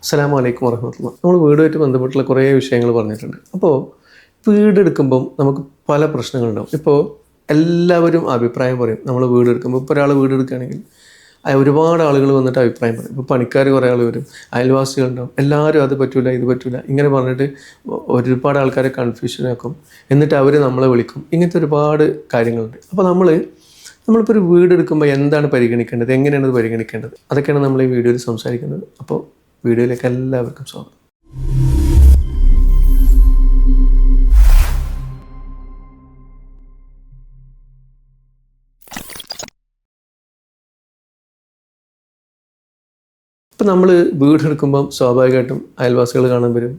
അസ്സലാമു അലൈക്കും വറഹ്മത്തുള്ളാഹി. നമ്മൾ വീടുമായിട്ട് ബന്ധപ്പെട്ടുള്ള കുറേ വിഷയങ്ങൾ പറഞ്ഞിട്ടുണ്ട്. അപ്പോൾ വീടെടുക്കുമ്പം നമുക്ക് പല പ്രശ്നങ്ങളുണ്ടാവും. ഇപ്പോൾ എല്ലാവരും അഭിപ്രായം പറയും. നമ്മൾ വീടെടുക്കുമ്പോൾ ഇപ്പോൾ ഒരാൾ വീടെടുക്കുകയാണെങ്കിൽ ഒരുപാട് ആളുകൾ വന്നിട്ട് അഭിപ്രായം പറയും. ഇപ്പോൾ പണിക്കാർ കുറേ ആൾ വരും, അയൽവാസികളുണ്ടാവും, എല്ലാവരും അത് പറ്റൂല ഇത് പറ്റൂല ഇങ്ങനെ പറഞ്ഞിട്ട് ഒരുപാട് ആൾക്കാരെ കൺഫ്യൂഷനാക്കും. എന്നിട്ട് അവർ നമ്മളെ വിളിക്കും. ഇങ്ങനത്തെ ഒരുപാട് കാര്യങ്ങളുണ്ട്. അപ്പോൾ നമ്മളിപ്പോൾ ഒരു വീടെടുക്കുമ്പോൾ എന്താണ് പരിഗണിക്കേണ്ടത്, എങ്ങനെയാണ് അത് പരിഗണിക്കേണ്ടത്, അതൊക്കെയാണ് നമ്മൾ ഈ വീഡിയോയിൽ സംസാരിക്കുന്നത്. അപ്പോൾ വീഡിയോയിലേക്ക് എല്ലാവർക്കും സ്വാഗതം. ഇപ്പം നമ്മൾ വീടെടുക്കുമ്പം സ്വാഭാവികമായിട്ടും അയൽവാസികൾ കാണാൻ വരും,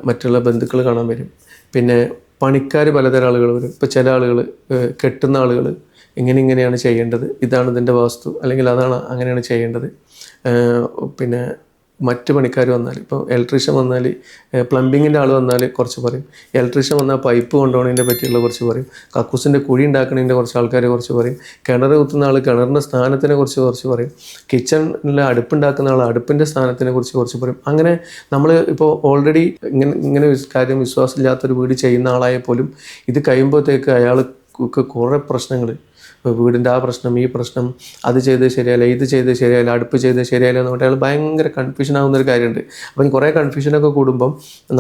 മറ്റുള്ള ബന്ധുക്കൾ കാണാൻ വരും, പിന്നെ പണിക്കാർ പലതരം ആളുകൾ വരും. ഇപ്പോൾ ചില ആളുകൾ കെട്ടുന്ന ആളുകൾ ഇങ്ങനെയാണ് ചെയ്യേണ്ടത്, ഇതാണ് ഇതിൻ്റെ വാസ്തു, അല്ലെങ്കിൽ അതാണ് അങ്ങനെയാണ് ചെയ്യേണ്ടത്. പിന്നെ മറ്റ് പണിക്കാർ വന്നാൽ, ഇപ്പോൾ ഇലക്ട്രീഷ്യൻ വന്നാൽ, പ്ലംബിങ്ങിൻ്റെ ആൾ വന്നാൽ കുറച്ച് പറയും, ഇലക്ട്രീഷ്യൻ വന്നാൽ പൈപ്പ് കൊണ്ടുപോകുന്നതിനെ പറ്റിയുള്ള കുറച്ച് പറയും, കക്കൂസിൻ്റെ കുഴി ഉണ്ടാക്കുന്നതിൻ്റെ കുറച്ച് ആൾക്കാർ കുറച്ച് പറയും, കിണർ കുത്തുന്ന ആൾ കിണറിൻ്റെ സ്ഥാനത്തിനെ കുറച്ച് പറയും, കിച്ചണിൽ അടുപ്പുണ്ടാക്കുന്ന ആൾ അടുപ്പിൻ്റെ സ്ഥാനത്തിനെ കുറച്ച് പറയും. അങ്ങനെ നമ്മൾ ഇപ്പോൾ ഓൾറെഡി ഇങ്ങനെ കാര്യം വിശ്വാസമില്ലാത്തൊരു വീട് ചെയ്യുന്ന ആളായാൽ പോലും ഇത് കഴിയുമ്പോഴത്തേക്ക് അയാൾക്ക് കുറേ പ്രശ്നങ്ങൾ, വീടിൻ്റെ ആ പ്രശ്നം, ഈ പ്രശ്നം, അത് ചെയ്ത് ശരിയല്ല, ഇത് ചെയ്ത് ശരിയല്ല, അടുപ്പ് ചെയ്ത് ശരിയല്ല എന്ന് പറഞ്ഞാൽ അയാൾ ഭയങ്കര കൺഫ്യൂഷൻ ആകുന്നൊരു കാര്യമുണ്ട്. അപ്പം കുറേ കൺഫ്യൂഷനൊക്കെ കൂടുമ്പം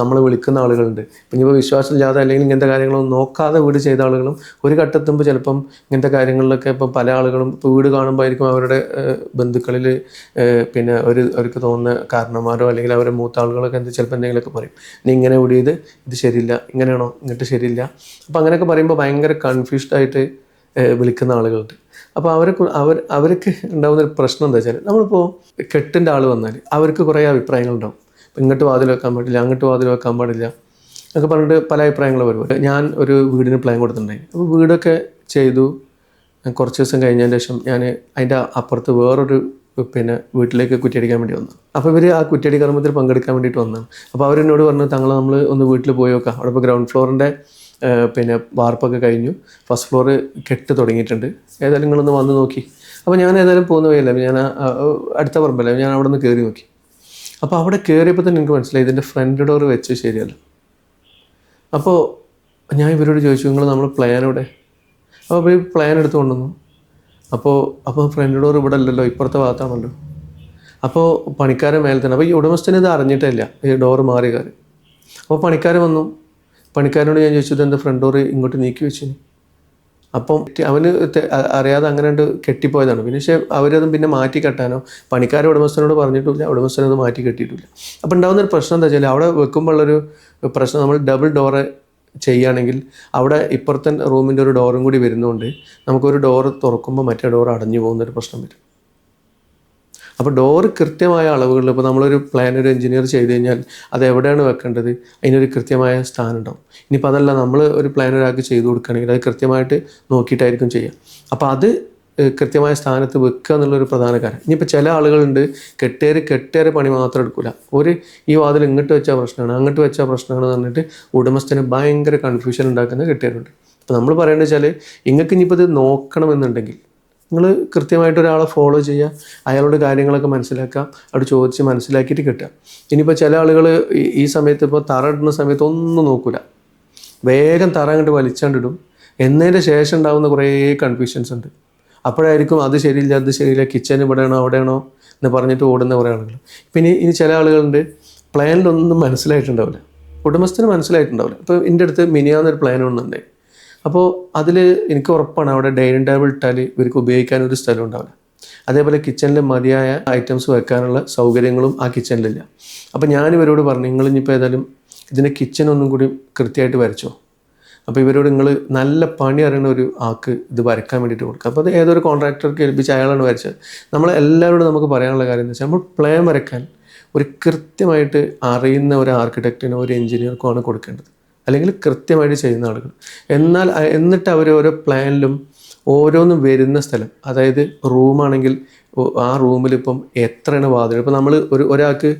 നമ്മൾ വിളിക്കുന്ന ആളുകളുണ്ട്. പിന്നെ ഇപ്പോൾ വിശ്വാസമില്ലാതെ അല്ലെങ്കിൽ ഇങ്ങനത്തെ കാര്യങ്ങളൊന്നും നോക്കാതെ വീട് ചെയ്ത ആളുകളും ഒരു ഘട്ടത്തുമ്പോൾ ചിലപ്പം ഇങ്ങനത്തെ കാര്യങ്ങളിലൊക്കെ ഇപ്പം പല ആളുകളും ഇപ്പോൾ വീട് കാണുമ്പോൾ ആയിരിക്കും അവരുടെ ബന്ധുക്കളിൽ പിന്നെ അവർക്ക് തോന്നുന്ന കാരണന്മാരോ അല്ലെങ്കിൽ അവരുടെ മൂത്ത ആളുകളൊക്കെ ചിലപ്പോൾ എന്തെങ്കിലുമൊക്കെ പറയും, നീ ഇങ്ങനെ വീട് ചെയ്ത് ഇത് ശരിയില്ല, ഇങ്ങനെയാണോ, ഇങ്ങോട്ട് ശരിയില്ല. അപ്പോൾ അങ്ങനെയൊക്കെ പറയുമ്പോൾ ഭയങ്കര കൺഫ്യൂസ്ഡായിട്ട് വിളിക്കുന്ന ആളുകളുണ്ട്. അപ്പോൾ അവർക്ക് ഉണ്ടാകുന്നൊരു പ്രശ്നം എന്താ വെച്ചാൽ, നമ്മളിപ്പോൾ കെട്ടിൻ്റെ ആൾ വന്നാൽ അവർക്ക് കുറേ അഭിപ്രായങ്ങളുണ്ടാവും. ഇപ്പം ഇങ്ങോട്ട് വാതിൽ വെക്കാൻ പാടില്ല, അങ്ങോട്ട് വാതിൽ വെക്കാൻ പാടില്ല എന്നൊക്കെ പറഞ്ഞിട്ട് പല അഭിപ്രായങ്ങൾ വരും. ഞാൻ ഒരു വീടിന് പ്ലാൻ കൊടുത്തിട്ടുണ്ടായി. അപ്പോൾ വീടൊക്കെ ചെയ്തു കുറച്ച് ദിവസം കഴിഞ്ഞതിന് ശേഷം ഞാൻ അതിൻ്റെ അപ്പുറത്ത് വേറൊരു വീട്ടിലേക്ക് കുറ്റിയടിക്കാൻ വേണ്ടി വന്നു. അപ്പോൾ ഇവർ ആ കുറ്റിയടി കർമ്മത്തിൽ പങ്കെടുക്കാൻ വേണ്ടിയിട്ട് വന്നതാണ്. അപ്പോൾ അവരെന്നോട് പറഞ്ഞു, നമ്മൾ ഒന്ന് വീട്ടിൽ പോയി നോക്കാം, അവിടെ ഇപ്പോൾ ഗ്രൗണ്ട് ഫ്ലോറിൻ്റെ വാർപ്പൊക്കെ കഴിഞ്ഞു, ഫസ്റ്റ് ഫ്ലോർ കെട്ട് തുടങ്ങിയിട്ടുണ്ട്, ഏതായാലും നിങ്ങളൊന്ന് വന്ന് നോക്കി. അപ്പോൾ ഞാൻ ഏതായാലും പോകുന്ന വഴിയല്ല, ഞാൻ അടുത്ത പറമ്പല്ല, ഞാൻ അവിടെ നിന്ന് കയറി നോക്കി. അപ്പോൾ അവിടെ കയറിയപ്പോൾ തന്നെ എനിക്ക് മനസ്സിലായി ഇതിൻ്റെ ഫ്രണ്ട് ഡോർ വെച്ച് ശരിയല്ല. അപ്പോൾ ഞാൻ ഇവരോട് ചോദിച്ചു, നമ്മൾ പ്ലാൻ ഇവിടെ? അപ്പോൾ അവർ പ്ലാൻ എടുത്ത് കൊണ്ടുവന്നു. അപ്പോൾ ഫ്രണ്ട് ഡോർ ഇവിടെ അല്ലല്ലോ, ഇപ്പുറത്തെ ഭാഗത്താണല്ലോ. അപ്പോൾ പണിക്കാരൻ മേലെ തന്നെ. അപ്പോൾ ഈ ഉടമസ്ഥന് ഇത് അറിഞ്ഞിട്ടില്ല, ഈ ഡോറ് മാറി കയറി. അപ്പോൾ പണിക്കാരൻ വന്നു. പണിക്കാരനോട് ഞാൻ ചോദിച്ചത് എന്താ ഫ്രണ്ട് ഡോറ് ഇങ്ങോട്ട് നീക്കി വെച്ചിന്. അപ്പം അവന് അറിയാതെ അങ്ങനെ കെട്ടിപ്പോയതാണ്. പക്ഷേ അവരതും പിന്നെ മാറ്റി കെട്ടാനോ പണിക്കാരെ ഉടമസ്ഥനോട് പറഞ്ഞിട്ടില്ല, ഉടമസ്ഥനത് മാറ്റി കെട്ടിയിട്ടില്ല. അപ്പോൾ ഉണ്ടാകുന്നൊരു പ്രശ്നം എന്താ വെച്ചാൽ, അവിടെ വെക്കുമ്പോഴുള്ളൊരു പ്രശ്നം, നമ്മൾ ഡബിൾ ഡോറ് ചെയ്യുകയാണെങ്കിൽ അവിടെ ഇപ്പുറത്തെ റൂമിൻ്റെ ഒരു ഡോറും കൂടി വരുന്നതുകൊണ്ട് നമുക്കൊരു ഡോറ് തുറക്കുമ്പോൾ മറ്റേ ഡോർ അടഞ്ഞു പോകുന്നൊരു പ്രശ്നം വരും. അപ്പോൾ ഡോറ് കൃത്യമായ അളവുകളിൽ, ഇപ്പോൾ നമ്മളൊരു പ്ലാൻ ഒരു എഞ്ചിനീയർ ചെയ്ത് കഴിഞ്ഞാൽ അത് എവിടെയാണ് വെക്കേണ്ടത്, അതിനൊരു കൃത്യമായ സ്ഥാനം ഉണ്ടാവും. ഇനിയിപ്പോൾ അതല്ല, നമ്മൾ ഒരു പ്ലാൻ ഒരാൾക്ക് ചെയ്ത് കൊടുക്കുകയാണെങ്കിൽ അത് കൃത്യമായിട്ട് നോക്കിയിട്ടായിരിക്കും ചെയ്യുക. അപ്പോൾ അത് കൃത്യമായ സ്ഥാനത്ത് വെക്കുക എന്നുള്ളൊരു പ്രധാന കാര്യം. ഇനിയിപ്പോൾ ചില ആളുകളുണ്ട്, കെട്ടേറെ പണി മാത്രം എടുക്കില്ല, ഈ വാതിൽ ഇങ്ങോട്ട് വെച്ചാൽ പ്രശ്നമാണ്, അങ്ങോട്ട് വെച്ചാൽ പ്രശ്നമാണെന്ന് പറഞ്ഞിട്ട് ഉടമസ്ഥന് ഭയങ്കര കൺഫ്യൂഷൻ ഉണ്ടാക്കുന്ന കെട്ടേറുണ്ട്. അപ്പോൾ നമ്മൾ പറയേണ്ടത് വെച്ചാൽ, നിങ്ങൾക്ക് ഇനിയിപ്പോൾ ഇത് നോക്കണമെന്നുണ്ടെങ്കിൽ നിങ്ങൾ കൃത്യമായിട്ട് ഒരാളെ ഫോളോ ചെയ്യുക, അയാളോട് കാര്യങ്ങളൊക്കെ മനസ്സിലാക്കുക, അവിടെ ചോദിച്ച് മനസ്സിലാക്കിയിട്ട് കിട്ടുക. ഇനിയിപ്പോൾ ചില ആളുകൾ ഈ സമയത്ത് ഇപ്പോൾ തറ ഇടുന്ന സമയത്ത് ഒന്നും നോക്കില്ല, വേഗം തറ അങ്ങോട്ട് വലിച്ചാണ്ടിടും. എന്നതിൻ്റെ ശേഷം ഉണ്ടാകുന്ന കുറേ കൺഫ്യൂഷൻസ് ഉണ്ട്. അപ്പോഴായിരിക്കും അത് ശരിയില്ല, അത് ശരിയില്ല, കിച്ചൺ ഇവിടെയാണോ അവിടെയാണോ എന്ന് പറഞ്ഞിട്ട് ഓടുന്ന കുറേ ആളുകൾ. പിന്നെ ഇനി ചില ആളുകളുണ്ട്, പ്ലാനിലൊന്നും മനസ്സിലായിട്ടുണ്ടാവില്ല, ഉടമസ്ഥന് മനസ്സിലായിട്ടുണ്ടാവില്ല. ഇപ്പോൾ എൻ്റെ അടുത്ത് മിനിയാന്നൊരു പ്ലാൻ ഒന്നുണ്ടായി. അപ്പോൾ അതിൽ എനിക്ക് ഉറപ്പാണ് അവിടെ ഡൈനിങ് ടേബിൾ ഇട്ടാൽ ഇവർക്ക് ഉപയോഗിക്കാനൊരു സ്ഥലം ഉണ്ടാവില്ല. അതേപോലെ കിച്ചണിൽ മതിയായ ഐറ്റംസ് വെക്കാനുള്ള സൗകര്യങ്ങളും ആ കിച്ചണിലില്ല. അപ്പോൾ ഞാനിവരോട് പറഞ്ഞു, നിങ്ങളിനിപ്പോൾ ഏതായാലും ഇതിൻ്റെ കിച്ചൺ ഒന്നും കൂടി കൃത്യമായിട്ട് വരച്ചോ. അപ്പോൾ ഇവരോട് നിങ്ങൾ നല്ല പണി അറിയുന്ന ഒരു ആൾക്ക് ഇത് വരയ്ക്കാൻ വേണ്ടിയിട്ട് കൊടുക്കുക. അപ്പോൾ അത് ഏതൊരു കോൺട്രാക്ടർക്ക് ഏൽപ്പിച്ച് അയാളാണ് വരച്ചത്. നമ്മളെല്ലാവരോടും നമുക്ക് പറയാനുള്ള കാര്യം എന്ന് വെച്ചാൽ, നമ്മൾ പ്ലാൻ വരയ്ക്കാൻ ഒരു കൃത്യമായിട്ട് അറിയുന്ന ഒരു ആർക്കിടെക്റ്റിനോ ഒരു എഞ്ചിനീയർക്കോ ആണ് കൊടുക്കേണ്ടത്, അല്ലെങ്കിൽ കൃത്യമായിട്ട് ചെയ്യുന്ന ആളുകൾ. എന്നിട്ട് അവർ ഓരോ പ്ലാനിലും ഓരോന്നും വരുന്ന സ്ഥലം, അതായത് റൂമാണെങ്കിൽ ആ റൂമിലിപ്പം എത്രയാണ് വാതിൽ, ഇപ്പോൾ നമ്മൾ ഒരാൾക്ക്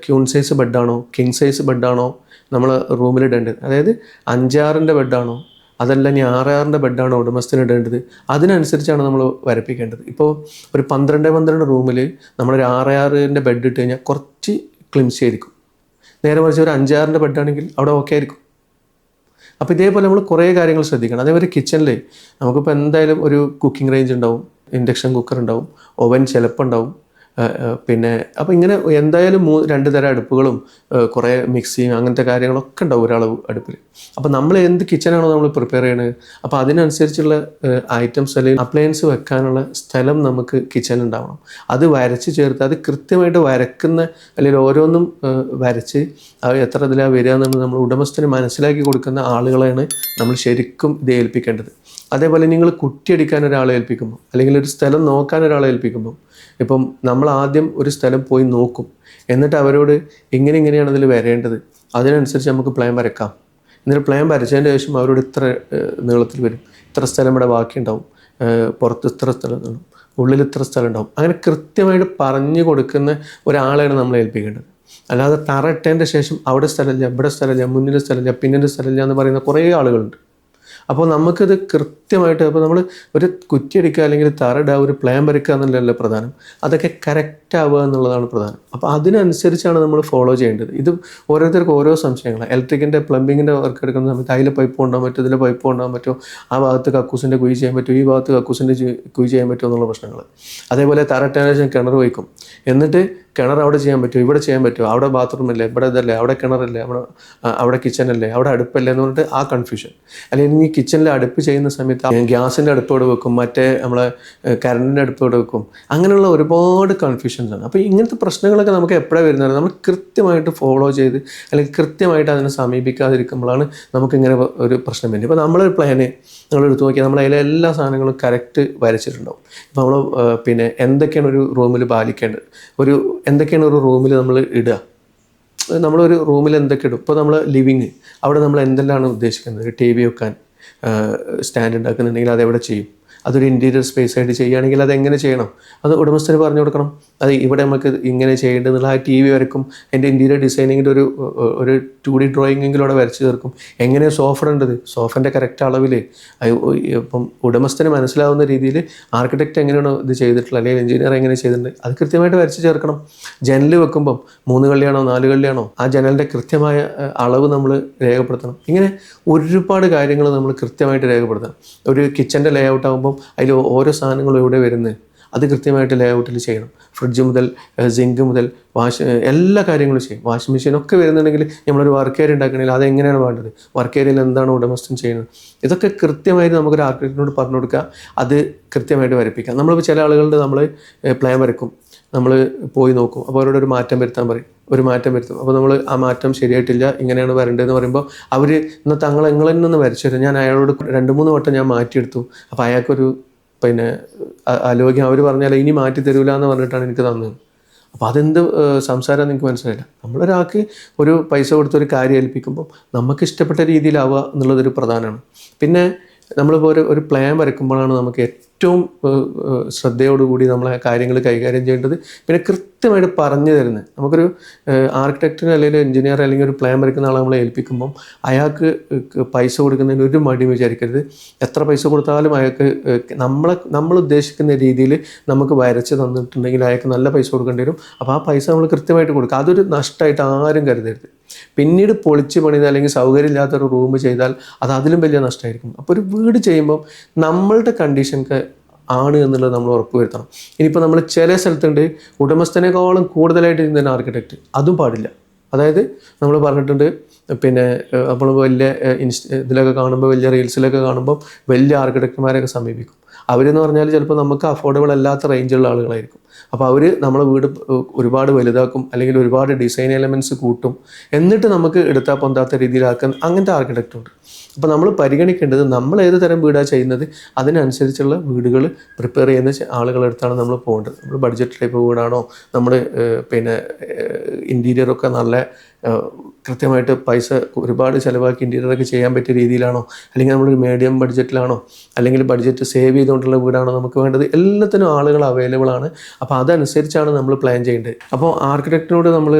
ക്യൂൺ സൈസ് ബെഡാണോ കിങ് സൈസ് ബെഡാണോ നമ്മൾ റൂമിലിടേണ്ടത്, അതായത് 5-6 ബെഡാണോ അതല്ല ഇനി 6-6ൻ്റെ ബെഡാണ് ഉടമസ്ഥന് ഇടേണ്ടത്, അതിനനുസരിച്ചാണ് നമ്മൾ വരപ്പിക്കേണ്ടത്. ഇപ്പോൾ ഒരു 12-12 റൂമിൽ നമ്മളൊരു 6-6ൻ്റെ ബെഡ് ഇട്ട് കഴിഞ്ഞാൽ കുറച്ച് ക്ലിംസി ആയിരിക്കും. നേരെ മറിച്ച് ഒരു 5-6ൻ്റെ ബെഡാണെങ്കിൽ അവിടെ ഓക്കെ ആയിരിക്കും. അപ്പോൾ ഇതേപോലെ നമ്മൾ കുറേ കാര്യങ്ങൾ ശ്രദ്ധിക്കണം. അതേപോലെ കിച്ചണിൽ നമുക്കിപ്പോൾ എന്തായാലും ഒരു കുക്കിംഗ് റേഞ്ച് ഉണ്ടാവും, ഇൻഡക്ഷൻ കുക്കർ ഉണ്ടാവും, ഓവൻ ചിലപ്പോൾ ഉണ്ടാവും. പിന്നെ അപ്പോൾ ഇങ്ങനെ എന്തായാലും 2 തരം അടുപ്പുകളും കുറേ മിക്സിയും അങ്ങനത്തെ കാര്യങ്ങളൊക്കെ ഉണ്ടാവും ഒരളവ് അടുപ്പിൽ. അപ്പോൾ നമ്മൾ എന്ത് കിച്ചണാണോ നമ്മൾ പ്രിപ്പയർ ചെയ്യണത്, അപ്പോൾ അതിനനുസരിച്ചുള്ള ഐറ്റംസ് അല്ലെങ്കിൽ അപ്ലയൻസ് വെക്കാനുള്ള സ്ഥലം നമുക്ക് കിച്ചണിൽ ഉണ്ടാവണം. അത് വരച്ച് ചേർത്ത് അത് കൃത്യമായിട്ട് വരക്കുന്ന അല്ലെങ്കിൽ ഓരോന്നും വരച്ച് അത് എത്ര ഇതിലാണ് വരിക എന്നുള്ളത് നമ്മൾ ഉടമസ്ഥന് മനസ്സിലാക്കി കൊടുക്കുന്ന ആളുകളെയാണ് നമ്മൾ ശരിക്കും ഇത് ഏൽപ്പിക്കേണ്ടത്. അതേപോലെ നിങ്ങൾ കുറ്റിയടിക്കാൻ ഒരാളെ ഏൽപ്പിക്കുമ്പോൾ അല്ലെങ്കിൽ ഒരു സ്ഥലം നോക്കാൻ ഒരാളെ ഏൽപ്പിക്കുമ്പോൾ, ഇപ്പം നമ്മൾ ആദ്യം ഒരു സ്ഥലം പോയി നോക്കും, എന്നിട്ട് അവരോട് ഇങ്ങനെയാണ് അതിൽ വരേണ്ടത്, അതിനനുസരിച്ച് നമുക്ക് പ്ലാൻ വരക്കാം. എന്നിട്ട് പ്ലാൻ വരച്ചതിൻ്റെ ശേഷം അവരോട് ഇത്ര നീളത്തിൽ വരും, ഇത്ര സ്ഥലം ഇവിടെ ബാക്കിയുണ്ടാവും, പുറത്ത് ഇത്ര സ്ഥലം ഉണ്ടാവും, ഉള്ളിൽ ഇത്ര സ്ഥലം ഉണ്ടാവും. അങ്ങനെ കൃത്യമായിട്ട് പറഞ്ഞു കൊടുക്കുന്ന ഒരാളെയാണ് നമ്മൾ ഏൽപ്പിക്കേണ്ടത്. അല്ലാതെ തറ ഇട്ടതിൻ്റെ ശേഷം അവിടെ സ്ഥലമില്ല, ഇവിടെ സ്ഥലമില്ല, മുന്നിൽ സ്ഥലമില്ല, പിന്നിൽ സ്ഥലമില്ല എന്ന് പറയുന്ന കുറേ ആളുകളുണ്ട്. അപ്പോൾ നമുക്കിത് കൃത്യമായിട്ട്, അപ്പോൾ നമ്മൾ ഒരു കുറ്റിയടിക്കുക അല്ലെങ്കിൽ തറയിടുക, ഒരു പ്ലാൻ വരയ്ക്കുക എന്നുള്ളതല്ല പ്രധാനം, അതൊക്കെ കറക്റ്റ് ആവുക എന്നുള്ളതാണ് പ്രധാനം. അപ്പോൾ അതിനനുസരിച്ചാണ് നമ്മൾ ഫോളോ ചെയ്യേണ്ടത്. ഇത് ഓരോരുത്തർക്കും ഓരോ സംശയങ്ങളാണ്. ഇലക്ട്രിക്കിൻ്റെ പ്ലംബിങ്ങിൻ്റെ വർക്ക് എടുക്കുന്ന സമയത്ത് അതിലെ പൈപ്പ് കൊണ്ടാൻ പറ്റും, ഇതിലെ പൈപ്പ് കൊണ്ടാൻ പറ്റുമോ, ആ ഭാഗത്ത് കക്കൂസിൻ്റെ കുഴി ചെയ്യാൻ പറ്റുമോ, ഈ ഭാഗത്ത് കക്കൂസിൻ്റെ കുഴി ചെയ്യാൻ പറ്റുമോ എന്നുള്ള പ്രശ്നങ്ങൾ. അതേപോലെ തറയിട്ടതിന് ശേഷം കിണർ വയ്ക്കും, എന്നിട്ട് കിണർ അവിടെ ചെയ്യാൻ പറ്റുമോ, ഇവിടെ ചെയ്യാൻ പറ്റുമോ, അവിടെ ബാത്റൂമല്ലേ, ഇവിടെ ഇതല്ലേ, അവിടെ കിണറല്ലേ, അവിടെ കിച്ചണല്ലേ, അവിടെ അടുപ്പല്ലേ എന്ന് പറഞ്ഞിട്ട് ആ കൺഫ്യൂഷൻ. അല്ലെങ്കിൽ ഈ കിച്ചണിൽ അടുപ്പ് ചെയ്യുന്ന സമയത്ത് ഗ്യാസിൻ്റെ അടുപ്പ് ഇവിടെ വെക്കും, മറ്റേ നമ്മളെ കറണ്ടിൻ്റെ അടുപ്പ് ഇവിടെ വെക്കും, അങ്ങനെയുള്ള ഒരുപാട് കൺഫ്യൂഷൻസ് ആണ്. അപ്പോൾ ഇങ്ങനത്തെ പ്രശ്നങ്ങളൊക്കെ നമുക്ക് എപ്പോഴാണ് വരുന്നത്, നമ്മൾ കൃത്യമായിട്ട് ഫോളോ ചെയ്ത് അല്ലെങ്കിൽ കൃത്യമായിട്ട് അതിനെ സമീപിക്കാതിരിക്കുമ്പോഴാണ് നമുക്കിങ്ങനെ ഒരു പ്രശ്നം വരുന്നത്. ഇപ്പോൾ നമ്മളൊരു പ്ലാന് നമ്മളെടുത്ത് നോക്കിയാൽ നമ്മൾ അതിലെ എല്ലാ സാധനങ്ങളും കറക്റ്റ് വരച്ചിട്ടുണ്ടാവും. ഇപ്പോൾ നമ്മൾ പിന്നെ എന്തൊക്കെയാണ് ഒരു റൂമിൽ പാലിക്കേണ്ടത്, എന്തൊക്കെയാണ് ഒരു റൂമിൽ നമ്മൾ ഇടുക, നമ്മളൊരു റൂമിൽ എന്തൊക്കെ ഇടും. ഇപ്പോൾ നമ്മൾ ലിവിങ്, അവിടെ നമ്മൾ എന്തെല്ലാമാണ് ഉദ്ദേശിക്കുന്നത്, TV വെക്കാൻ സ്റ്റാൻഡ് ഉണ്ടാക്കുന്നുണ്ടെങ്കിൽ അതെവിടെ ചെയ്യും, അതൊരു ഇൻറ്റീരിയർ സ്പേസ് ആയിട്ട് ചെയ്യുകയാണെങ്കിൽ അതെങ്ങനെ ചെയ്യണം, അത് ഉടമസ്ഥന് പറഞ്ഞു കൊടുക്കണം. അത് ഇവിടെ നമുക്ക് ഇങ്ങനെ ചെയ്യേണ്ടതെന്നുള്ള ആ TV വരക്കും, അതിൻ്റെ ഇൻറ്റീരിയർ ഡിസൈനിങ്ങിൻ്റെ ഒരു 2D ഡ്രോയിങ്ങെങ്കിലും അവിടെ വരച്ച് ചേർക്കും. എങ്ങനെയാണ് സോഫ ഇടേണ്ടത്, സോഫൻ്റെ കറക്റ്റ് അളവിൽ ഇപ്പം ഉടമസ്ഥന് മനസ്സിലാവുന്ന രീതിയിൽ ആർക്കിടെക്റ്റ് എങ്ങനെയാണോ ഇത് ചെയ്തിട്ടുള്ളത് അല്ലെങ്കിൽ എഞ്ചിനീയർ എങ്ങനെ ചെയ്തിട്ടുണ്ട് അത് കൃത്യമായിട്ട് വരച്ച് ചേർക്കണം. ജനൽ വെക്കുമ്പം 3 കള്ളിയാണോ 4 കള്ളിയാണോ ആ ജനലിൻ്റെ കൃത്യമായ അളവ് നമ്മൾ രേഖപ്പെടുത്തണം. ഇങ്ങനെ ഒരുപാട് കാര്യങ്ങൾ നമ്മൾ കൃത്യമായിട്ട് രേഖപ്പെടുത്തണം. ഒരു കിച്ചൻ്റെ ലേ ഔട്ട് ആകുമ്പം അതിൽ ഓരോ സാധനങ്ങളും എവിടെ വരുന്നത് അത് കൃത്യമായിട്ട് ലേ ഔട്ടിൽ ചെയ്യണം. ഫ്രിഡ്ജ് മുതൽ സിങ്ക് മുതൽ എല്ലാ കാര്യങ്ങളും ചെയ്യും. വാഷിംഗ് മെഷീനൊക്കെ വരുന്നുണ്ടെങ്കിൽ നമ്മളൊരു വർക്ക് ഏരിയ ഉണ്ടാക്കണമെങ്കിൽ അതെങ്ങനെയാണ് വേണ്ടത്, വർക്ക് ഏരിയയിൽ എന്താണ് ഉടമസ്ഥൻ ചെയ്യുന്നത്, ഇതൊക്കെ കൃത്യമായിട്ട് നമുക്കൊരു ആർക്കിടെക്റ്റിനോട് പറഞ്ഞു കൊടുക്കുക, അത് കൃത്യമായിട്ട് വരപ്പിക്കാം. നമ്മളിപ്പോൾ ചില ആളുകളുടെ നമ്മൾ പ്ലാൻ വരക്കും, നമ്മൾ പോയി നോക്കും, അപ്പോൾ അവരോട് ഒരു മാറ്റം വരുത്താൻ പറയും, ഒരു മാറ്റം വരുത്തും. അപ്പോൾ നമ്മൾ ആ മാറ്റം ശരിയായിട്ടില്ല, ഇങ്ങനെയാണ് വരേണ്ടതെന്ന് പറയുമ്പോൾ അവർ എന്നാൽ നിങ്ങൾ തന്നെ ഒന്ന് വരച്ചു തരും, ഞാൻ അയാളോട് 2-3 വട്ടം ഞാൻ മാറ്റിയെടുത്തു, അപ്പോൾ അയാൾക്കൊരു പിന്നെ ആലോചിക്കാം, അവർ പറഞ്ഞാൽ ഇനി മാറ്റി തരൂല എന്ന് പറഞ്ഞിട്ടാണ് എനിക്ക് തന്നത്. അപ്പോൾ അതെന്ത് സംസാരം നിങ്ങൾക്ക് മനസ്സിലായില്ല. നമ്മളൊരാൾക്ക് ഒരു പൈസ കൊടുത്തൊരു കാര്യം ഏൽപ്പിക്കുമ്പോൾ നമുക്ക് ഇഷ്ടപ്പെട്ട രീതിയിലാവുക എന്നുള്ളതൊരു പ്രധാനമാണ്. പിന്നെ നമ്മളിപ്പോൾ ഒരു പ്ലാൻ വരയ്ക്കുമ്പോഴാണ് നമുക്ക് ഏറ്റവും ശ്രദ്ധയോടുകൂടി നമ്മളെ കാര്യങ്ങൾ കൈകാര്യം ചെയ്യേണ്ടത്. പിന്നെ കൃത്യമായിട്ട് പറഞ്ഞു തരുന്നത്, നമുക്കൊരു ആർക്കിടെക്റ്റിന് അല്ലെങ്കിൽ എഞ്ചിനീയർ അല്ലെങ്കിൽ ഒരു പ്ലാൻ വരയ്ക്കുന്ന ആളെ നമ്മളെ ഏൽപ്പിക്കുമ്പം അയാൾക്ക് പൈസ കൊടുക്കുന്നതിന് ഒരു മടി വിചാരിക്കരുത്. എത്ര പൈസ കൊടുത്താലും അയാൾക്ക് നമ്മൾ ഉദ്ദേശിക്കുന്ന രീതിയിൽ നമുക്ക് വരച്ച് തന്നിട്ടുണ്ടെങ്കിൽ അയാൾക്ക് നല്ല പൈസ കൊടുക്കേണ്ടി വരും. അപ്പോൾ ആ പൈസ നമ്മൾ കൃത്യമായിട്ട് കൊടുക്കുക. അതൊരു നഷ്ടമായിട്ട് ആരും കരുതരുത്. പിന്നീട് പൊളിച്ച് പണിത് അല്ലെങ്കിൽ സൗകര്യമില്ലാത്തൊരു റൂം ചെയ്താൽ അത് അതിലും വലിയ നഷ്ടമായിരിക്കും. അപ്പോൾ ഒരു വീട് ചെയ്യുമ്പോൾ നമ്മളുടെ കണ്ടീഷനൊക്കെ ആണ് എന്നുള്ളത് നമ്മൾ ഉറപ്പ് വരുത്തണം. ഇനിയിപ്പോൾ നമ്മൾ ചില സ്ഥലത്തുണ്ട് ഉടമസ്ഥനേക്കാളും കൂടുതലായിട്ട് ചെയ്യുന്ന ആർക്കിടെക്റ്റ്, അതും പാടില്ല. അതായത് നമ്മൾ പറഞ്ഞിട്ടുണ്ട്, പിന്നെ നമ്മൾ വലിയ ഇതിലൊക്കെ കാണുമ്പോൾ, വലിയ റീൽസിലൊക്കെ കാണുമ്പോൾ വലിയ ആർക്കിടെക്റ്റുമാരെയൊക്കെ സമീപിക്കും. അവരെന്ന് പറഞ്ഞാൽ ചിലപ്പോൾ നമുക്ക് അഫോർഡബിൾ അല്ലാത്ത റേഞ്ചുള്ള ആളുകളായിരിക്കും. അപ്പോൾ അവർ നമ്മളെ വീട് ഒരുപാട് വലുതാക്കും, അല്ലെങ്കിൽ ഒരുപാട് ഡിസൈൻ എലമെൻറ്റ്സ് കൂട്ടും, എന്നിട്ട് നമുക്ക് എടുത്താൽ പൊന്താത്ത രീതിയിലാക്കുന്ന അങ്ങനത്തെ ആർക്കിടെക്റ്റുണ്ട്. അപ്പോൾ നമ്മൾ പരിഗണിക്കേണ്ടത് നമ്മൾ ഏത് തരം വീടാണ് ചെയ്യുന്നത് അതിനനുസരിച്ചുള്ള വീടുകൾ പ്രിപ്പയർ ചെയ്യുന്ന ആളുകളെടുത്താണ് നമ്മൾ പോകേണ്ടത്. നമ്മൾ ബഡ്ജറ്റ് ടൈപ്പ് വീടാണോ, നമ്മൾ പിന്നെ ഇൻറ്റീരിയറൊക്കെ നല്ല കൃത്യമായിട്ട് പൈസ ഒരുപാട് ചിലവാക്കി ഇൻറ്റീരിയറൊക്കെ ചെയ്യാൻ പറ്റിയ രീതിയിലാണോ, അല്ലെങ്കിൽ നമ്മളൊരു മീഡിയം ബഡ്ജറ്റിലാണോ, അല്ലെങ്കിൽ ബഡ്ജറ്റ് സേവ് ചെയ്തുകൊണ്ടുള്ള വീടാണോ നമുക്ക് വേണ്ടത്, എല്ലാത്തിനും ആളുകൾ അവൈലബിൾ ആണ്. അപ്പോൾ അതനുസരിച്ചാണ് നമ്മൾ പ്ലാൻ ചെയ്യേണ്ടത്. അപ്പോൾ ആർക്കിടെക്റ്റിനോട് നമ്മൾ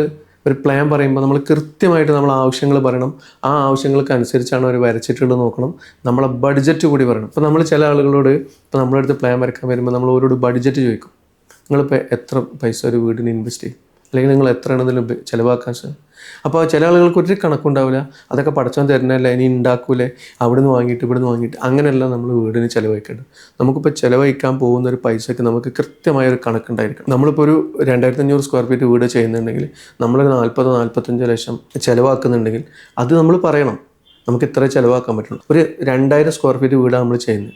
ഒരു പ്ലാൻ പറയുമ്പോൾ നമ്മൾ കൃത്യമായിട്ട് നമ്മൾ ആവശ്യങ്ങൾ പറയണം. ആ ആവശ്യങ്ങൾക്ക് അനുസരിച്ചാണ് അവർ വരച്ചിട്ടുള്ളത് നോക്കണം. നമ്മളെ ബഡ്ജറ്റ് കൂടി പറയണം. ഇപ്പോൾ നമ്മൾ ചില ആളുകളോട് ഇപ്പോൾ നമ്മുടെ അടുത്ത് പ്ലാൻ വരയ്ക്കാൻ വരുമ്പോൾ നമ്മൾ ഓരോട് ബഡ്ജറ്റ് ചോദിക്കും. നിങ്ങളിപ്പോൾ എത്ര പൈസ ഒരു വീടിന് ഇൻവെസ്റ്റ് ചെയ്യും, അല്ലെങ്കിൽ നിങ്ങൾ എത്രയാണ് ഇതിൽ ചിലവാക്കാൻ സാധിക്കും. അപ്പോൾ ചില ആളുകൾക്ക് ഒരു കണക്കുണ്ടാവില്ല. അതൊക്കെ പഠിച്ചാൽ തരുന്നതല്ല, ഇനി ഉണ്ടാക്കൂലേ, അവിടുന്ന് വാങ്ങിയിട്ട് ഇവിടുന്ന് വാങ്ങിയിട്ട്, അങ്ങനെയല്ല നമ്മൾ വീടിന് ചിലവഴിക്കേണ്ടത്. നമുക്കിപ്പോൾ ചിലവഴിക്കാൻ പോകുന്ന ഒരു പൈസയ്ക്ക് നമുക്ക് കൃത്യമായ ഒരു കണക്കുണ്ടായിരിക്കണം. നമ്മളിപ്പോൾ ഒരു 2500 സ്ക്വയർ ഫീറ്റ് വീട് ചെയ്യുന്നുണ്ടെങ്കിൽ നമ്മളൊരു 40-45 ലക്ഷം ചിലവാക്കുന്നുണ്ടെങ്കിൽ അത് നമ്മൾ പറയണം, നമുക്ക് ഇത്ര ചിലവാക്കാൻ പറ്റുള്ളൂ. ഒരു 2000 സ്ക്വയർ ഫീറ്റ് വീടാണ് നമ്മൾ ചെയ്യുന്നത്,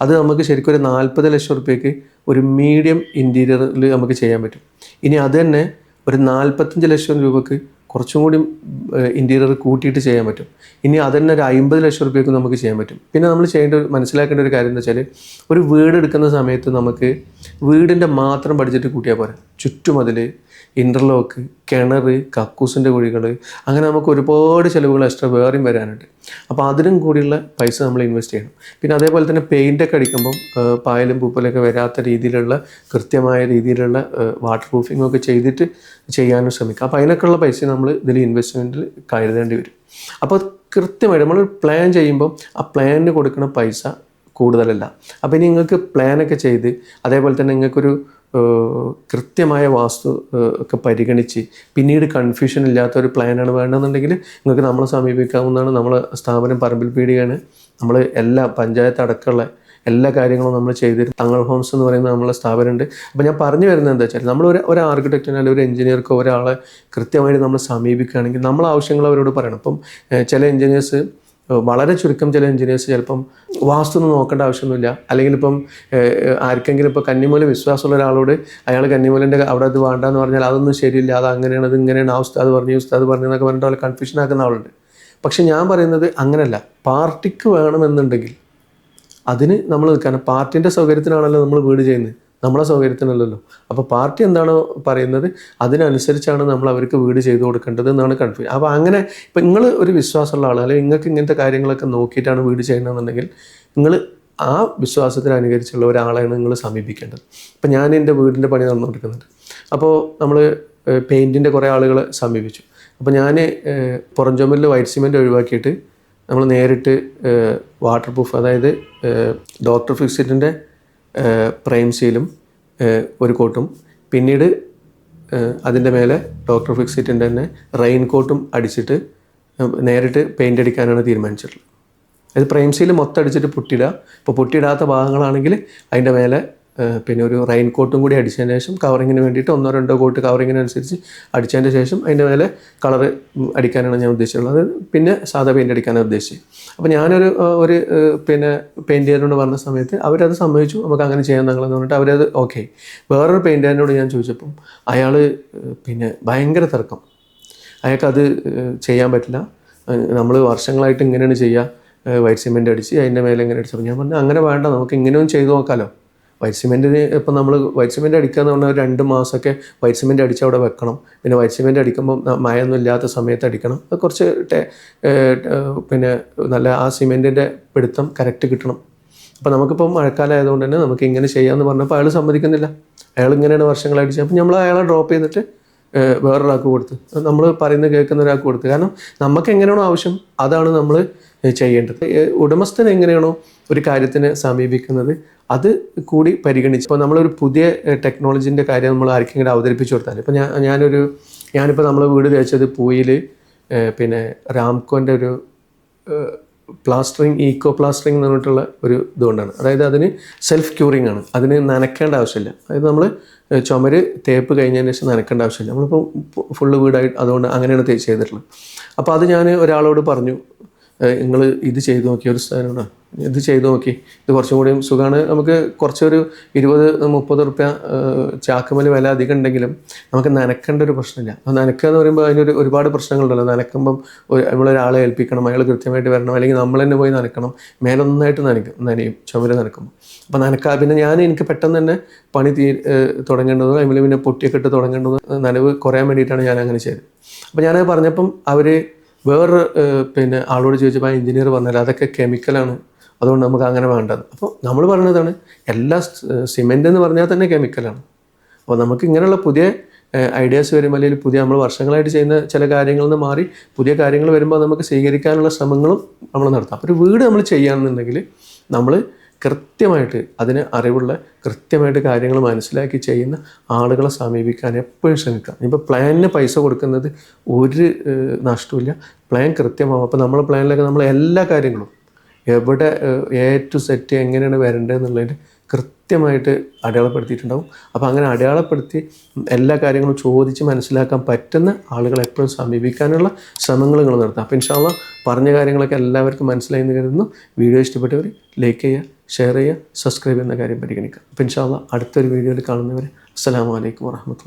അത് നമുക്ക് ശരിക്കും ഒരു 40 ലക്ഷം റുപ്യക്ക് ഒരു മീഡിയം ഇൻറ്റീരിയറിൽ നമുക്ക് ചെയ്യാൻ പറ്റും. ഇനി അത് തന്നെ ഒരു 45 ലക്ഷം രൂപക്ക് കുറച്ചും കൂടി ഇൻറ്റീരിയർ കൂട്ടിയിട്ട് ചെയ്യാൻ പറ്റും. ഇനി അതന്നെ ഒരു 50 ലക്ഷം റുപ്യക്ക് നമുക്ക് ചെയ്യാൻ പറ്റും. പിന്നെ നമ്മൾ മനസ്സിലാക്കേണ്ട ഒരു കാര്യം എന്താ വെച്ചാൽ, ഒരു വീട് എടുക്കുന്ന സമയത്ത് നമുക്ക് വീടിൻ്റെ മാത്രം ബഡ്ജറ്റ് കൂട്ടിയാൽ പോരാ. ചുറ്റുമതിൽ, ഇൻ്റർലോക്ക്, കിണർ, കക്കൂസിൻ്റെ കുഴികൾ, അങ്ങനെ നമുക്ക് ഒരുപാട് ചിലവുകൾ എക്സ്ട്രാ വേറെയും വരാനുണ്ട്. അപ്പോൾ അതിനും കൂടിയുള്ള പൈസ നമ്മൾ ഇൻവെസ്റ്റ് ചെയ്യണം. പിന്നെ അതേപോലെ തന്നെ പെയിൻ്റൊക്കെ അടിക്കുമ്പം പായലും പൂപ്പലൊക്കെ വരാത്ത രീതിയിലുള്ള കൃത്യമായ രീതിയിലുള്ള വാട്ടർ പ്രൂഫിങ്ങൊക്കെ ചെയ്തിട്ട് ചെയ്യാനും ശ്രമിക്കുക. അപ്പോൾ അതിനൊക്കെയുള്ള പൈസ നമ്മൾ ഇതിൽ ഇൻവെസ്റ്റ്മെൻറ്റിൽ കരുതേണ്ടി വരും. അപ്പോൾ കൃത്യമായിട്ട് നമ്മളൊരു പ്ലാൻ ചെയ്യുമ്പം ആ പ്ലാനിന് കൊടുക്കുന്ന പൈസ കൂടുതലല്ല. അപ്പോൾ ഇനി നിങ്ങൾക്ക് പ്ലാനൊക്കെ ചെയ്ത് അതേപോലെ തന്നെ നിങ്ങൾക്കൊരു കൃത്യമായ വാസ്തു ഒക്കെ പരിഗണിച്ച് പിന്നീട് കൺഫ്യൂഷൻ ഇല്ലാത്ത ഒരു പ്ലാനാണ് വേണ്ടതെന്നുണ്ടെങ്കിൽ നിങ്ങൾക്ക് നമ്മളെ സമീപിക്കാവുന്നതാണ്. നമ്മളെ സ്ഥാപനം പറമ്പിൽ പീടികയാണ്. നമ്മൾ എല്ലാ പഞ്ചായത്ത് അടക്കമുള്ള എല്ലാ കാര്യങ്ങളും നമ്മൾ ചെയ്തിട്ട് തങ്ങൾ ഹോംസ് എന്ന് പറയുന്ന നമ്മളെ സ്ഥാപനമുണ്ട്. അപ്പോൾ ഞാൻ പറഞ്ഞു വരുന്നത് എന്താ വെച്ചാൽ, നമ്മൾ ഒരു ആർക്കിടെക്റ്റിനോ അല്ലെങ്കിൽ ഒരു എഞ്ചിനീയർക്കോ ഒരാളെ കൃത്യമായിട്ട് നമ്മൾ സമീപിക്കുകയാണെങ്കിൽ നമ്മൾ ആവശ്യങ്ങൾ അവരോട് പറയണം. ഇപ്പം ചില എഞ്ചിനീയേഴ്സ്, വളരെ ചുരുക്കം ചില എഞ്ചിനീയേഴ്സ് ചിലപ്പം വാസ്തു ഒന്നും നോക്കേണ്ട ആവശ്യമൊന്നുമില്ല. അല്ലെങ്കിൽ ഇപ്പം ആർക്കെങ്കിലും ഇപ്പോൾ കന്നിമൂല വിശ്വാസമുള്ള ഒരാളോട് അയാൾ കന്നിമൂലൻ്റെ അവിടെ അത് വേണ്ടെന്ന് പറഞ്ഞാൽ അതൊന്നും ശരിയില്ല, അത് അങ്ങനെയാണ്, അത് ഇങ്ങനെയാണ്, ആ ഉസ്താദ് പറഞ്ഞു എന്നൊക്കെ പറഞ്ഞിട്ട് അവരെ കൺഫ്യൂഷൻ ആക്കുന്ന ആളുണ്ട്. പക്ഷെ ഞാൻ പറയുന്നത് അങ്ങനെയല്ല. പാർട്ടിക്ക് വേണമെന്നുണ്ടെങ്കിൽ അതിന് നമ്മൾ നിൽക്കാൻ, പാർട്ടിൻ്റെ സൗകര്യത്തിനാണല്ലോ നമ്മൾ വീട് ചെയ്യുന്നത്, നമ്മളെ സൗകര്യത്തിനല്ലല്ലോ. അപ്പോൾ പാർട്ടി എന്താണോ പറയുന്നത് അതിനനുസരിച്ചാണ് നമ്മൾ അവർക്ക് വീട് ചെയ്തു കൊടുക്കേണ്ടത് എന്നാണ് കൺഫ്യൂഷൻ. അപ്പോൾ അങ്ങനെ ഇപ്പം നിങ്ങൾ ഒരു വിശ്വാസമുള്ള ആൾ, അല്ലെങ്കിൽ നിങ്ങൾക്ക് ഇങ്ങനത്തെ കാര്യങ്ങളൊക്കെ നോക്കിയിട്ടാണ് വീട് ചെയ്യണമെന്നുണ്ടെങ്കിൽ നിങ്ങൾ ആ വിശ്വാസത്തിന് അനുകരിച്ചുള്ള ഒരാളെയാണ് നിങ്ങൾ സമീപിക്കേണ്ടത്. ഇപ്പം ഞാൻ എൻ്റെ വീടിൻ്റെ പണി നടന്നുകൊണ്ടിരിക്കുന്നുണ്ട്. അപ്പോൾ നമ്മൾ പെയിൻറ്റിൻ്റെ കുറേ ആളുകളെ സമീപിച്ചു. അപ്പോൾ ഞാൻ പുറം ചുമരിൽ വൈറ്റ് സിമെൻറ്റ് ഒഴിവാക്കിയിട്ട് നമ്മൾ നേരിട്ട് വാട്ടർ പ്രൂഫ്, അതായത് ഡോക്ടർ ഫിക്സിറ്റിൻ്റെ പ്രൈം സീലും ഒരു കോട്ടും, പിന്നീട് അതിൻ്റെ മേലെ ഡോക്ടർ ഫിക്സിറ്റിൻ്റെ തന്നെ റെയിൻ കോട്ടും അടിച്ചിട്ട് നേരിട്ട് പെയിൻ്റ് അടിക്കാനാണ് തീരുമാനിച്ചിട്ടുള്ളത്. അത് പ്രൈം സീൽ മൊത്തം അടിച്ചിട്ട് പൊട്ടിയിടുക. ഇപ്പോൾ പൊട്ടിയിടാത്ത ഭാഗങ്ങളാണെങ്കിൽ അതിൻ്റെ മേലെ പിന്നെ ഒരു റെയിൻ കോട്ടും കൂടി അടിച്ചതിന് ശേഷം കവറിങ്ങിന് വേണ്ടിയിട്ട് 1-2 കോട്ട് കവറിങ്ങിനനുസരിച്ച് അടിച്ചതിൻ്റെ ശേഷം അതിൻ്റെ മേലെ കളറ് അടിക്കാനാണ് ഞാൻ ഉദ്ദേശിച്ചിട്ടുള്ളത്. പിന്നെ സാധാ പെയിൻ്റ് അടിക്കാനാണ് ഉദ്ദേശിച്ചത്. അപ്പോൾ ഞാനൊരു പിന്നെ പെയിൻറ്റുകാരനോട് പറഞ്ഞ സമയത്ത് അവരത് സമ്മതിച്ചു, നമുക്ക് അങ്ങനെ ചെയ്യാൻ തങ്ങളെന്ന് പറഞ്ഞിട്ട് അവരത് ഓക്കെ. വേറൊരു പെയിൻറ്റുകാരനോട് ഞാൻ ചോദിച്ചപ്പം അയാൾ പിന്നെ ഭയങ്കര തർക്കം, അയാൾക്കത് ചെയ്യാൻ പറ്റില്ല, നമ്മൾ വർഷങ്ങളായിട്ട് ഇങ്ങനെയാണ് ചെയ്യുക, വൈറ്റ് സിമെൻറ്റ് അടിച്ച് അതിൻ്റെ മേലെ ഇങ്ങനെ അടിച്ചപ്പോൾ ഞാൻ പറഞ്ഞു അങ്ങനെ വേണ്ട, നമുക്ക് ഇങ്ങനെയും ചെയ്തു നോക്കാമല്ലോ. വൈറ്റ് സിമെൻറ്റിന് ഇപ്പം നമ്മൾ വൈറ്റ് സിമെൻറ്റ് അടിക്കുക എന്ന് പറഞ്ഞാൽ 2 മാസമൊക്കെ വൈറ്റ് സിമെൻറ്റ് അടിച്ച് അവിടെ വെക്കണം. പിന്നെ വൈറ്റ് സിമെൻറ്റ് അടിക്കുമ്പോൾ മഴയൊന്നും ഇല്ലാത്ത സമയത്ത് അടിക്കണം. അത് കുറച്ച് പിന്നെ നല്ല ആ സിമെൻറ്റിൻ്റെ പിടുത്തം കറക്റ്റ് കിട്ടണം. അപ്പോൾ നമുക്കിപ്പം മഴക്കാലം ആയതുകൊണ്ട് തന്നെ നമുക്ക് ഇങ്ങനെ ചെയ്യാമെന്ന് പറഞ്ഞപ്പോൾ അയാൾ സമ്മതിക്കുന്നില്ല. അയാൾ ഇങ്ങനെയാണ് വർഷങ്ങളടിച്ച്. അപ്പം നമ്മൾ അയാളെ ഡ്രോപ്പ് ചെയ്തിട്ട് വേറൊരാൾക്ക് കൊടുത്ത്, നമ്മൾ പറയുന്നത് കേൾക്കുന്ന ഒരാൾക്ക് കൊടുത്ത്. കാരണം നമുക്ക് എങ്ങനെയാണോ ആവശ്യം അതാണ് നമ്മൾ ചെയ്യേണ്ടത്. ഉടമസ്ഥൻ എങ്ങനെയാണോ ഒരു കാര്യത്തിന് സമീപിക്കുന്നത് അത് കൂടി പരിഗണിച്ച്. ഇപ്പോൾ നമ്മളൊരു പുതിയ ടെക്നോളജീൻ്റെ കാര്യം നമ്മൾ ആർക്കെങ്കിലും അവതരിപ്പിച്ച് കൊടുത്താൽ, ഇപ്പോൾ ഞാനിപ്പോൾ നമ്മൾ വീട് തേച്ചത് പൂയിൽ പിന്നെ രാംകോൻ്റെ ഒരു പ്ലാസ്റ്ററിങ്, ഈക്കോ പ്ലാസ്റ്ററിങ് എന്ന് പറഞ്ഞിട്ടുള്ള ഒരു ഇതുകൊണ്ടാണ്. അതായത് അതിന് സെൽഫ് ക്യൂറിങ് ആണ്, അതിന് നനയ്ക്കേണ്ട ആവശ്യമില്ല. അതായത് നമ്മൾ ചുമര് തേപ്പ് കഴിഞ്ഞതിന് ശേഷം നനയ്ക്കേണ്ട ആവശ്യമില്ല. നമ്മളിപ്പോൾ ഫുള്ള് വീടായിട്ട് അതുകൊണ്ട് അങ്ങനെയാണ് ചെയ്തിട്ടുള്ളത്. അപ്പോൾ അത് ഞാൻ ഒരാളോട് പറഞ്ഞു, നിങ്ങൾ ഇത് ചെയ്ത് നോക്കി, ഒരു സ്ഥാനമാണ് ഇത് ചെയ്ത് നോക്കി, ഇത് കുറച്ചും കൂടിയും സുഖമാണ്, നമുക്ക് കുറച്ചൊരു 20-30 റുപ്യ ചാക്കുമല് വില അധികം ഉണ്ടെങ്കിലും നമുക്ക് നനക്കേണ്ട ഒരു പ്രശ്നമില്ല. അപ്പോൾ നനക്കുക എന്ന് പറയുമ്പോൾ അതിനൊരു ഒരുപാട് പ്രശ്നങ്ങളുണ്ടല്ലോ. നനക്കുമ്പം നമ്മളൊരാളെ ഏൽപ്പിക്കണം, അയാൾ കൃത്യമായിട്ട് വരണം, അല്ലെങ്കിൽ നമ്മൾ തന്നെ പോയി നനക്കണം, മേലൊന്നായിട്ട് നനയും ചുമര് നനക്കുമ്പോൾ. അപ്പോൾ പിന്നെ എനിക്ക് പെട്ടെന്ന് തന്നെ പണി തുടങ്ങേണ്ടതും അതിൽ പിന്നെ പൊട്ടിയൊക്കെ ഇട്ട് തുടങ്ങേണ്ടതും നനവ് കുറയാൻ വേണ്ടിയിട്ടാണ് ഞാൻ അങ്ങനെ ചെയ്തത്. അപ്പോൾ ഞാനത് പറഞ്ഞപ്പം അവർ വേറൊരു പിന്നെ ആളോട് ചോദിച്ചപ്പോൾ ആ എഞ്ചിനീയർ പറഞ്ഞാൽ അതൊക്കെ കെമിക്കലാണ്, അതുകൊണ്ട് നമുക്ക് അങ്ങനെ വേണ്ടത്. അപ്പോൾ നമ്മൾ പറയുന്നതാണ് എല്ലാ സിമെൻ്റ് എന്ന് പറഞ്ഞാൽ തന്നെ കെമിക്കലാണ്. അപ്പോൾ നമുക്ക് ഇങ്ങനെയുള്ള പുതിയ ഐഡിയാസ് വരുമ്പോൾ അല്ലെങ്കിൽ പുതിയ നമ്മൾ വർഷങ്ങളായിട്ട് ചെയ്യുന്ന ചില കാര്യങ്ങളിൽ നിന്ന് മാറി പുതിയ കാര്യങ്ങൾ വരുമ്പോൾ നമുക്ക് സ്വീകരിക്കാനുള്ള ശ്രമങ്ങളും നമ്മൾ നടത്താം. അപ്പോൾ ഒരു വീട് നമ്മൾ ചെയ്യുകയാണെന്നുണ്ടെങ്കിൽ നമ്മൾ കൃത്യമായിട്ട് അതിന് അറിവുള്ള കൃത്യമായിട്ട് കാര്യങ്ങൾ മനസ്സിലാക്കി ചെയ്യുന്ന ആളുകളെ സമീപിക്കാൻ എപ്പോഴും ശ്രമിക്കുക. ഇപ്പോൾ പ്ലാനിന് പൈസ കൊടുക്കുന്നത് ഒരു നഷ്ടമില്ല. പ്ലാൻ കൃത്യമാവും. അപ്പോൾ നമ്മളെ പ്ലാനിലൊക്കെ നമ്മൾ എല്ലാ കാര്യങ്ങളും എവിടെ A to Z എങ്ങനെയാണ് വരേണ്ടതെന്നുള്ളതിന് കൃത്യമായിട്ട് അടയാളപ്പെടുത്തിയിട്ടുണ്ടാവും. അപ്പോൾ അങ്ങനെ അടയാളപ്പെടുത്തി എല്ലാ കാര്യങ്ങളും ചോദിച്ച് മനസ്സിലാക്കാൻ പറ്റുന്ന ആളുകളെ എപ്പോഴും സമീപിക്കാനുള്ള ശ്രമങ്ങൾ നിങ്ങൾ നടത്താം. അപ്പോൾ ഇൻഷാ അല്ലാഹ് പറഞ്ഞ കാര്യങ്ങളൊക്കെ എല്ലാവർക്കും മനസ്സിലായി എന്ന് കരുതുന്നു. വീഡിയോ ഇഷ്ടപ്പെട്ടവർ ലൈക്ക് ചെയ്യുക, ഷെയർ ചെയ്യുക, സബ്സ്ക്രൈബ് ചെയ്യുന്ന കാര്യം പരിഗണിക്കുക. അപ്പോൾ ഇൻഷാ അല്ലാഹ് അടുത്തൊരു വീഡിയോയിൽ കാണുന്നവരെ അസ്സലാമു അലൈക്കും വറഹ്മത്തുള്ളാഹി.